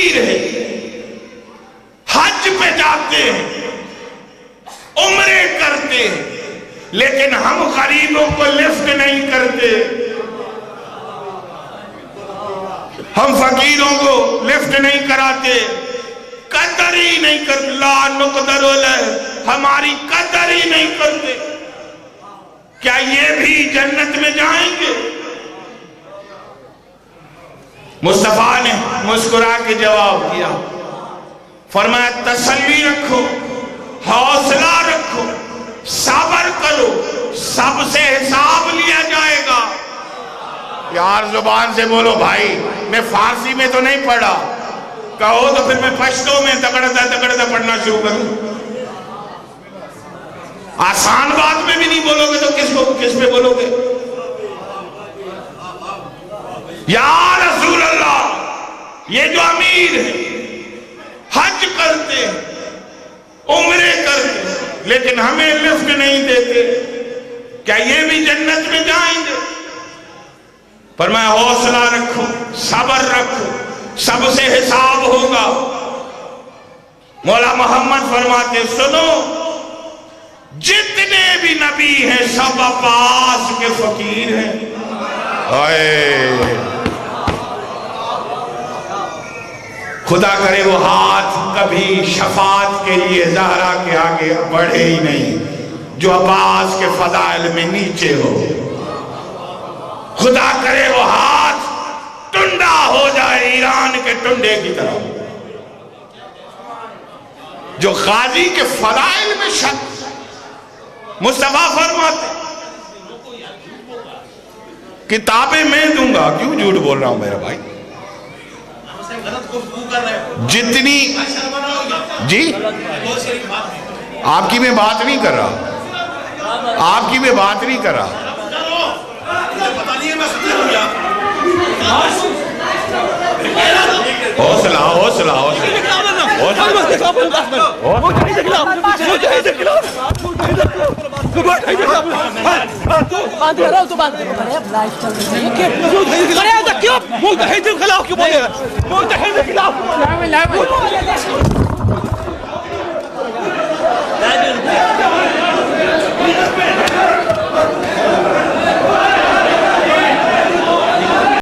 अमीर है, हज पे जाते हैं, उम्रे करते हैं, लेकिन हम गरीबों को लिफ्ट नहीं करते, हम फकीरों को लिफ्ट नहीं कराते, कदर ही नहीं करते। ला नुक़दर लह, हमारी कदर ही नहीं करते। क्या ये भी जन्नत में जाएंगे? मुस्तफा ने मुस्कुरा के जवाब दिया, फरमाया तसल्ली रखो, हौसला रखो, सब्र करो, सबसे हिसाब लिया जाएगा। यार जुबान से बोलो भाई, मैं फारसी में तो नहीं पढ़ा, कहो तो फिर मैं पश्तो में तकड़ता पढ़ना शुरू करूं। आसान बात में भी नहीं बोलोगे तो किस पे बोलोगे? या रसूल अल्लाह, ये जो अमीर है, हज करते हैं, उम्रे करते हैं, लेकिन हमें लिफ्ट नहीं देते, क्या ये भी जन्नत में जाएंगे? पर मैं हौसला रखो, सब्र रखो, सबसे हिसाब होगा। मौला मोहम्मद फरमाते, सुनो, जितने भी नबी हैं सब अब्बास के फकीर हैं। खुदा करे वो हाथ कभी शफात के लिए ज़हरा के आगे बढ़े ही नहीं, जो अब्बास के फदाइल में नीचे हो। खुदा करे वो हाथ टुंडा हो जाए ईरान के टुंडे की तरह, जो गाजी के फदाइल में शक। मुस्तफा फरमाते, किताबें मैं दूंगा। क्यों झूठ बोल रहा हूं मेरा भाई? जितनी जी आपकी मैं बात नहीं कर रहा, आपकी मैं बात नहीं कर रहा। हौसला हौसला हौसला